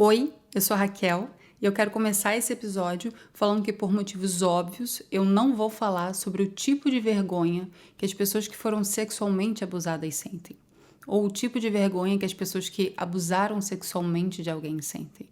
Oi, eu sou a Raquel e eu quero começar esse episódio falando que, por motivos óbvios, eu não vou falar sobre o tipo de vergonha que as pessoas que foram sexualmente abusadas sentem, ou o tipo de vergonha que as pessoas que abusaram sexualmente de alguém sentem,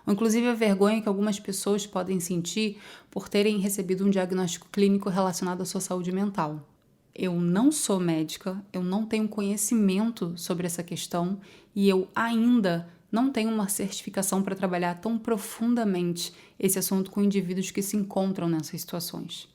ou inclusive a vergonha que algumas pessoas podem sentir por terem recebido um diagnóstico clínico relacionado à sua saúde mental. Eu não sou médica, eu não tenho conhecimento sobre essa questão e eu ainda não tenho uma certificação para trabalhar tão profundamente esse assunto com indivíduos que se encontram nessas situações.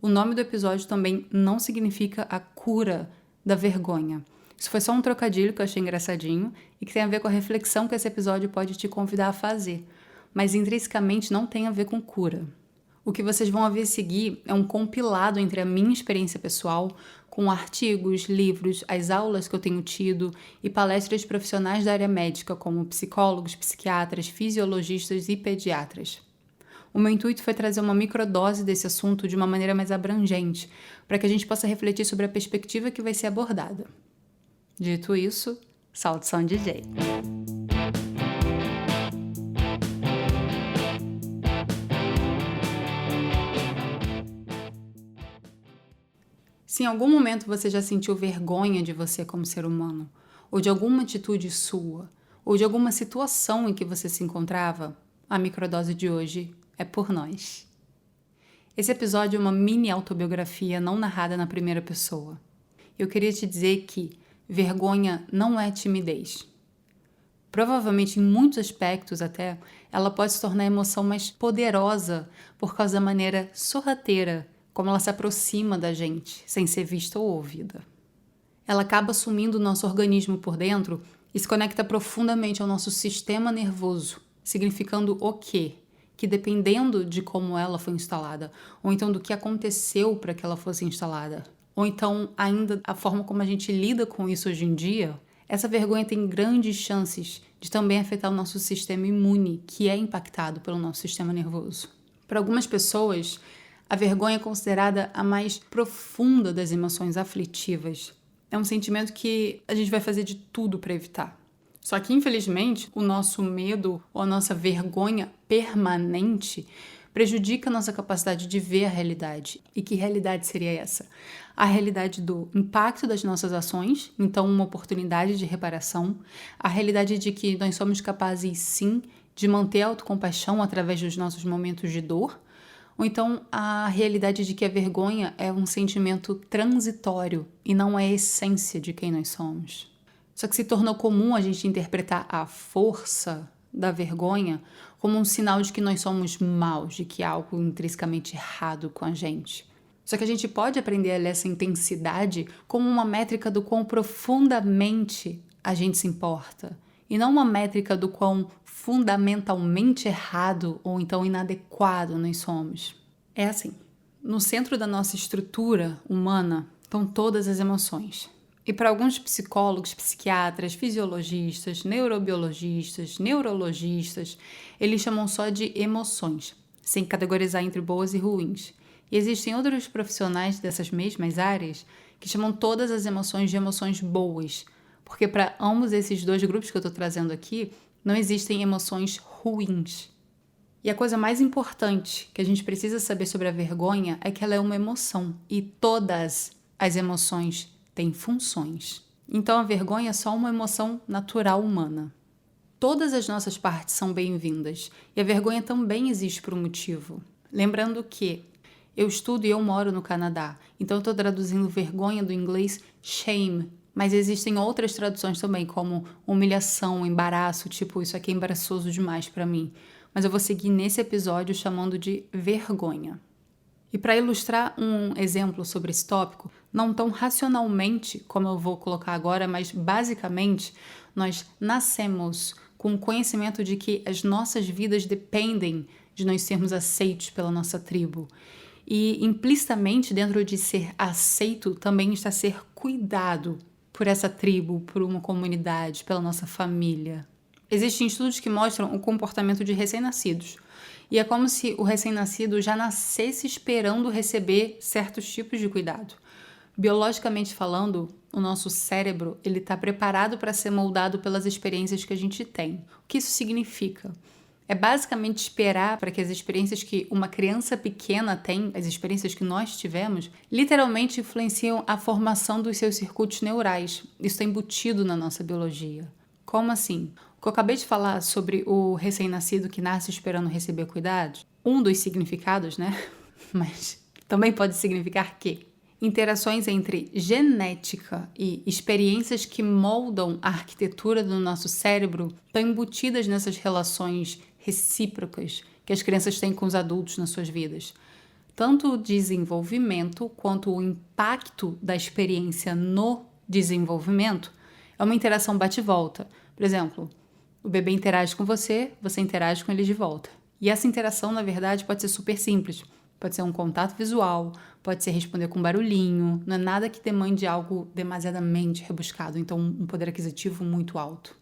O nome do episódio também não significa a cura da vergonha. Isso foi só um trocadilho que eu achei engraçadinho e que tem a ver com a reflexão que esse episódio pode te convidar a fazer, mas intrinsecamente não tem a ver com cura. O que vocês vão ver a seguir é um compilado entre a minha experiência pessoal, com artigos, livros, as aulas que eu tenho tido e palestras de profissionais da área médica, como psicólogos, psiquiatras, fisiologistas e pediatras. O meu intuito foi trazer uma microdose desse assunto de uma maneira mais abrangente, para que a gente possa refletir sobre a perspectiva que vai ser abordada. Dito isso, salve som DJ! Se em algum momento você já sentiu vergonha de você como ser humano, ou de alguma atitude sua, ou de alguma situação em que você se encontrava, a microdose de hoje é por nós. Esse episódio é uma mini autobiografia não narrada na primeira pessoa. Eu queria te dizer que vergonha não é timidez. Provavelmente, em muitos aspectos até, ela pode se tornar a emoção mais poderosa por causa da maneira sorrateira como ela se aproxima da gente, sem ser vista ou ouvida. Ela acaba assumindo o nosso organismo por dentro e se conecta profundamente ao nosso sistema nervoso, significando o quê? Que dependendo de como ela foi instalada, ou então do que aconteceu para que ela fosse instalada, ou então ainda a forma como a gente lida com isso hoje em dia, essa vergonha tem grandes chances de também afetar o nosso sistema imune, que é impactado pelo nosso sistema nervoso. Para algumas pessoas, a vergonha é considerada a mais profunda das emoções aflitivas. É um sentimento que a gente vai fazer de tudo para evitar. Só que, infelizmente, o nosso medo ou a nossa vergonha permanente prejudica a nossa capacidade de ver a realidade. E que realidade seria essa? A realidade do impacto das nossas ações, então uma oportunidade de reparação, a realidade de que nós somos capazes, sim, de manter a autocompaixão através dos nossos momentos de dor, ou então a realidade de que a vergonha é um sentimento transitório e não é a essência de quem nós somos. Só que se tornou comum a gente interpretar a força da vergonha como um sinal de que nós somos maus, de que há algo intrinsecamente errado com a gente. Só que a gente pode aprender a ler essa intensidade como uma métrica do quão profundamente a gente se importa, e não uma métrica do quão fundamentalmente errado ou então inadequado nós somos. É assim, no centro da nossa estrutura humana estão todas as emoções. E para alguns psicólogos, psiquiatras, fisiologistas, neurobiologistas, neurologistas, eles chamam só de emoções, sem categorizar entre boas e ruins. E existem outros profissionais dessas mesmas áreas que chamam todas as emoções de emoções boas, porque para ambos esses dois grupos que eu estou trazendo aqui, não existem emoções ruins. E a coisa mais importante que a gente precisa saber sobre a vergonha é que ela é uma emoção, e todas as emoções têm funções. Então a vergonha é só uma emoção natural humana. Todas as nossas partes são bem-vindas, e a vergonha também existe por um motivo. Lembrando que eu estudo e eu moro no Canadá, então eu estou traduzindo vergonha do inglês shame, mas existem outras traduções também, como humilhação, embaraço, tipo, isso aqui é embaraçoso demais para mim. Mas eu vou seguir nesse episódio chamando de vergonha. E para ilustrar um exemplo sobre esse tópico, não tão racionalmente como eu vou colocar agora, mas basicamente nós nascemos com o conhecimento de que as nossas vidas dependem de nós sermos aceitos pela nossa tribo. E implicitamente dentro de ser aceito também está ser cuidado por essa tribo, por uma comunidade, pela nossa família. Existem estudos que mostram o comportamento de recém-nascidos. E é como se o recém-nascido já nascesse esperando receber certos tipos de cuidado. Biologicamente falando, o nosso cérebro ele está preparado para ser moldado pelas experiências que a gente tem. O que isso significa? É basicamente esperar para que as experiências que uma criança pequena tem, as experiências que nós tivemos, literalmente influenciam a formação dos seus circuitos neurais. Isso está embutido na nossa biologia. Como assim? O que eu acabei de falar sobre o recém-nascido que nasce esperando receber cuidados, um dos significados, né? Mas também pode significar que interações entre genética e experiências que moldam a arquitetura do nosso cérebro estão embutidas nessas relações recíprocas que as crianças têm com os adultos nas suas vidas. Tanto o desenvolvimento quanto o impacto da experiência no desenvolvimento é uma interação bate-volta. Por exemplo, o bebê interage com você, você interage com ele de volta. E essa interação, na verdade, pode ser super simples. Pode ser um contato visual, pode ser responder com barulhinho, não é nada que demande algo demasiadamente rebuscado, então um poder aquisitivo muito alto.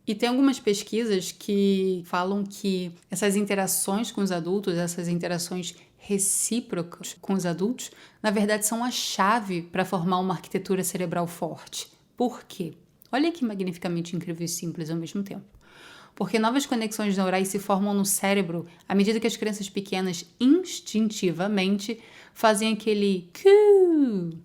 E tem algumas pesquisas que falam que essas interações com os adultos, essas interações recíprocas com os adultos, na verdade são a chave para formar uma arquitetura cerebral forte. Por quê? Olha que magnificamente incrível e simples ao mesmo tempo. Porque novas conexões neurais se formam no cérebro à medida que as crianças pequenas instintivamente fazem aquele "cu",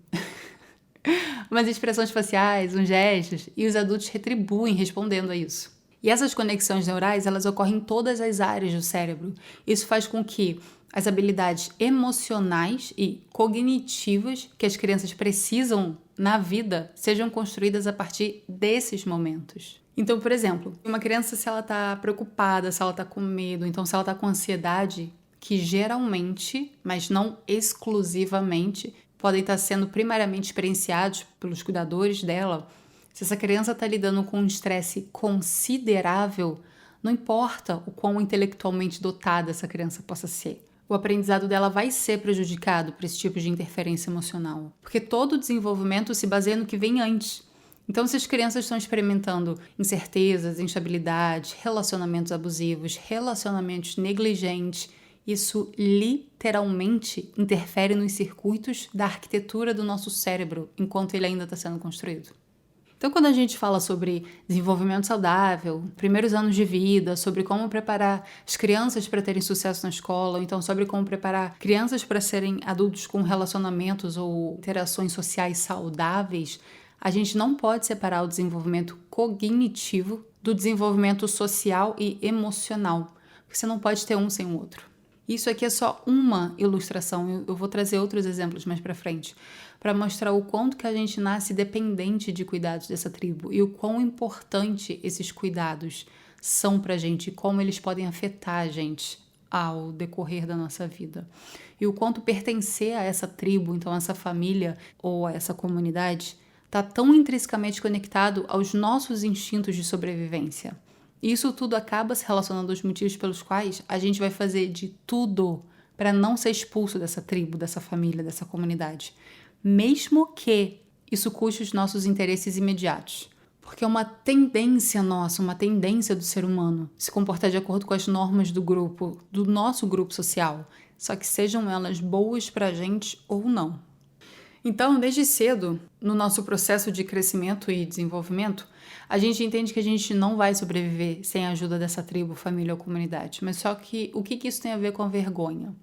umas expressões faciais, uns gestos, e os adultos retribuem respondendo a isso. E essas conexões neurais, elas ocorrem em todas as áreas do cérebro. Isso faz com que as habilidades emocionais e cognitivas que as crianças precisam na vida sejam construídas a partir desses momentos. Então, por exemplo, uma criança, se ela está preocupada, se ela está com medo, então se ela está com ansiedade, que geralmente, mas não exclusivamente, podem estar sendo primariamente experienciados pelos cuidadores dela. Se essa criança está lidando com um estresse considerável, não importa o quão intelectualmente dotada essa criança possa ser. O aprendizado dela vai ser prejudicado por esse tipo de interferência emocional, porque todo o desenvolvimento se baseia no que vem antes. Então, se as crianças estão experimentando incertezas, instabilidade, relacionamentos abusivos, relacionamentos negligentes, isso literalmente interfere nos circuitos da arquitetura do nosso cérebro enquanto ele ainda está sendo construído. Então, quando a gente fala sobre desenvolvimento saudável, primeiros anos de vida, sobre como preparar as crianças para terem sucesso na escola, ou então sobre como preparar crianças para serem adultos com relacionamentos ou interações sociais saudáveis, a gente não pode separar o desenvolvimento cognitivo do desenvolvimento social e emocional, porque você não pode ter um sem o outro. Isso aqui é só uma ilustração, eu vou trazer outros exemplos mais para frente, para mostrar o quanto que a gente nasce dependente de cuidados dessa tribo e o quão importante esses cuidados são para a gente e como eles podem afetar a gente ao decorrer da nossa vida. E o quanto pertencer a essa tribo, então a essa família ou a essa comunidade, está tão intrinsecamente conectado aos nossos instintos de sobrevivência. E isso tudo acaba se relacionando aos motivos pelos quais a gente vai fazer de tudo para não ser expulso dessa tribo, dessa família, dessa comunidade. Mesmo que isso custe os nossos interesses imediatos. Porque é uma tendência nossa, uma tendência do ser humano se comportar de acordo com as normas do grupo, do nosso grupo social, só que sejam elas boas para a gente ou não. Então, desde cedo, no nosso processo de crescimento e desenvolvimento, a gente entende que a gente não vai sobreviver sem a ajuda dessa tribo, família ou comunidade. Mas só que o que isso tem a ver com a vergonha?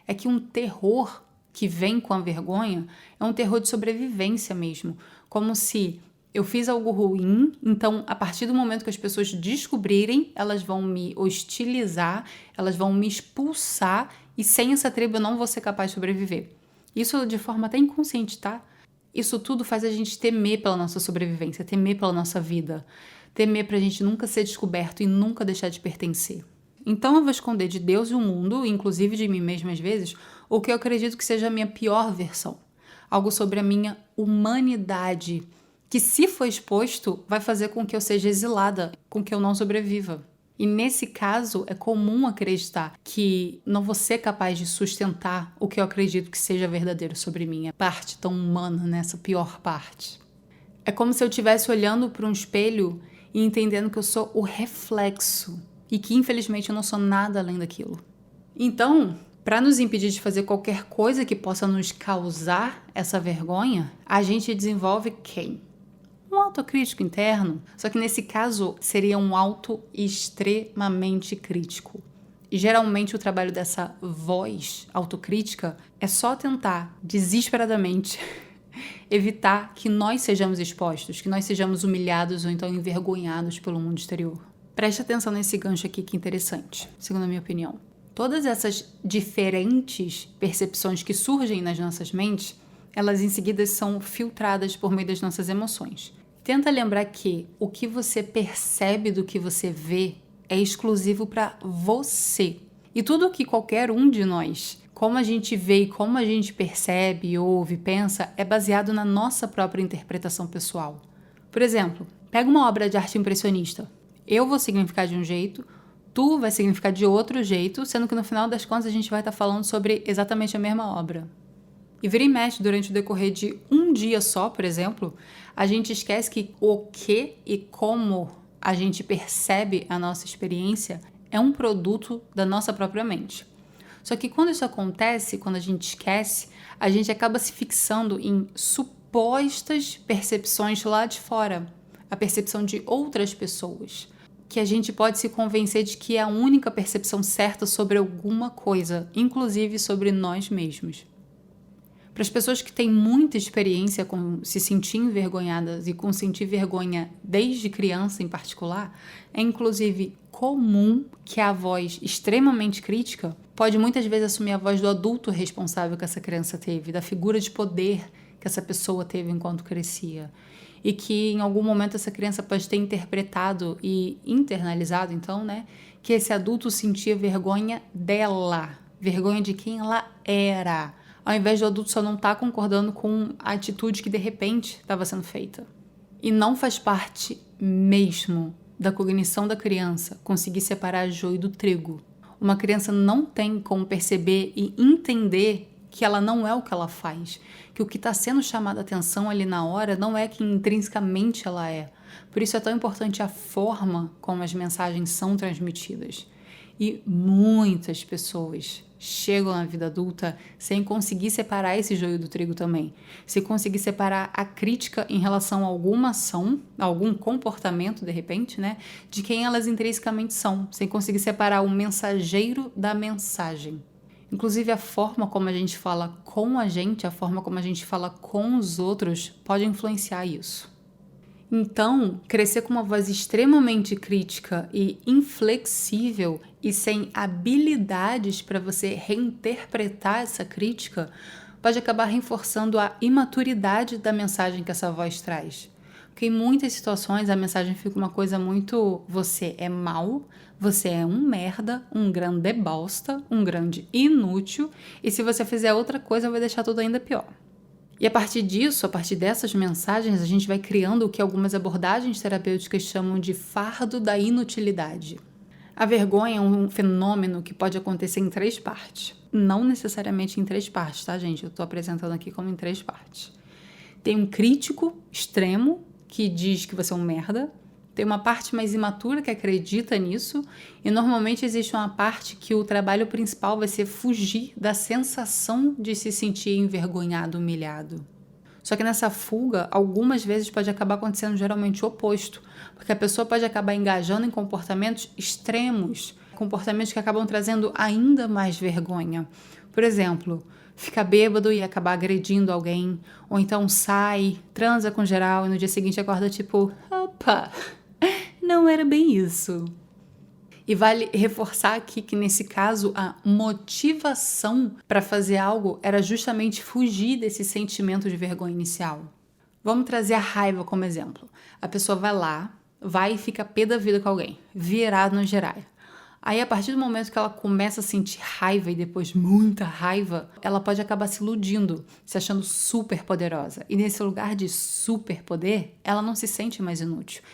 É que um terror que vem com a vergonha é um terror de sobrevivência mesmo. Como se eu fiz algo ruim, então a partir do momento que as pessoas descobrirem, elas vão me hostilizar, elas vão me expulsar e sem essa tribo eu não vou ser capaz de sobreviver. Isso de forma até inconsciente, tá? Isso tudo faz a gente temer pela nossa sobrevivência, temer pela nossa vida, temer pra gente nunca ser descoberto e nunca deixar de pertencer. Então eu vou esconder de Deus e o mundo, inclusive de mim mesma às vezes, o que eu acredito que seja a minha pior versão. Algo sobre a minha humanidade, que se for exposto, vai fazer com que eu seja exilada, com que eu não sobreviva. E nesse caso, é comum acreditar que não vou ser capaz de sustentar o que eu acredito que seja verdadeiro sobre mim, a parte tão humana, nessa pior parte. É como se eu estivesse olhando para um espelho e entendendo que eu sou o reflexo e que, infelizmente, eu não sou nada além daquilo. Então, Para nos impedir de fazer qualquer coisa que possa nos causar essa vergonha, a gente desenvolve quem? Um autocrítico interno, só que nesse caso seria um auto extremamente crítico. E geralmente o trabalho dessa voz autocrítica é só tentar desesperadamente evitar que nós sejamos expostos, que nós sejamos humilhados ou então envergonhados pelo mundo exterior. Preste atenção nesse gancho aqui que é interessante, segundo a minha opinião. Todas essas diferentes percepções que surgem nas nossas mentes, elas em seguida são filtradas por meio das nossas emoções. Tenta lembrar que o que você percebe do que você vê é exclusivo para você. E tudo que qualquer um de nós, como a gente vê e como a gente percebe, ouve, pensa, é baseado na nossa própria interpretação pessoal. Por exemplo, pega uma obra de arte impressionista. Eu vou significar de um jeito, tu vai significar de outro jeito, sendo que no final das contas a gente vai estar falando sobre exatamente a mesma obra. E vira e mexe durante o decorrer de um dia só, por exemplo, a gente esquece que o que e como a gente percebe a nossa experiência é um produto da nossa própria mente. Só que quando isso acontece, quando a gente esquece, a gente acaba se fixando em supostas percepções lá de fora, a percepção de outras pessoas, que a gente pode se convencer de que é a única percepção certa sobre alguma coisa, inclusive sobre nós mesmos. Para as pessoas que têm muita experiência com se sentir envergonhadas e com sentir vergonha desde criança em particular, é inclusive comum que a voz extremamente crítica pode muitas vezes assumir a voz do adulto responsável que essa criança teve, da figura de poder que essa pessoa teve enquanto crescia. E que em algum momento essa criança pode ter interpretado e internalizado, então, que esse adulto sentia vergonha dela, vergonha de quem ela era, ao invés do adulto só não estar concordando com a atitude que de repente estava sendo feita. E não faz parte mesmo da cognição da criança conseguir separar joio do trigo. Uma criança não tem como perceber e entender que ela não é o que ela faz, que o que está sendo chamado a atenção ali na hora não é quem intrinsecamente ela é. Por isso é tão importante a forma como as mensagens são transmitidas. E muitas pessoas chegam na vida adulta sem conseguir separar esse joio do trigo também. Sem conseguir separar a crítica em relação a alguma ação, a algum comportamento, de repente, de quem elas intrinsecamente são. Sem conseguir separar o mensageiro da mensagem. Inclusive, a forma como a gente fala com a gente, a forma como a gente fala com os outros, pode influenciar isso. Então, crescer com uma voz extremamente crítica e inflexível e sem habilidades para você reinterpretar essa crítica pode acabar reforçando a imaturidade da mensagem que essa voz traz. Porque em muitas situações a mensagem fica uma coisa muito: você é mau, você é um merda, um grande bosta, um grande inútil, e se você fizer outra coisa vai deixar tudo ainda pior. E a partir disso, a partir dessas mensagens, a gente vai criando o que algumas abordagens terapêuticas chamam de fardo da inutilidade. A vergonha é um fenômeno que pode acontecer em 3 partes. Não necessariamente em 3 partes, tá, gente? Eu tô apresentando aqui como em 3 partes. Tem um crítico extremo que diz que você é um merda. Tem uma parte mais imatura que acredita nisso. E normalmente existe uma parte que o trabalho principal vai ser fugir da sensação de se sentir envergonhado, humilhado. Só que nessa fuga, algumas vezes pode acabar acontecendo geralmente o oposto. Porque a pessoa pode acabar engajando em comportamentos extremos. Comportamentos que acabam trazendo ainda mais vergonha. Por exemplo, ficar bêbado e acabar agredindo alguém. Ou então sai, transa com geral e no dia seguinte acorda tipo: opa, não era bem isso. E vale reforçar aqui que nesse caso a motivação para fazer algo era justamente fugir desse sentimento de vergonha inicial. Vamos trazer a raiva como exemplo. A pessoa vai e fica pé da vida com alguém, virado no geral. Aí, a partir do momento que ela começa a sentir raiva e depois muita raiva, ela pode acabar se iludindo, se achando super poderosa. E nesse lugar de super poder, ela não se sente mais inútil.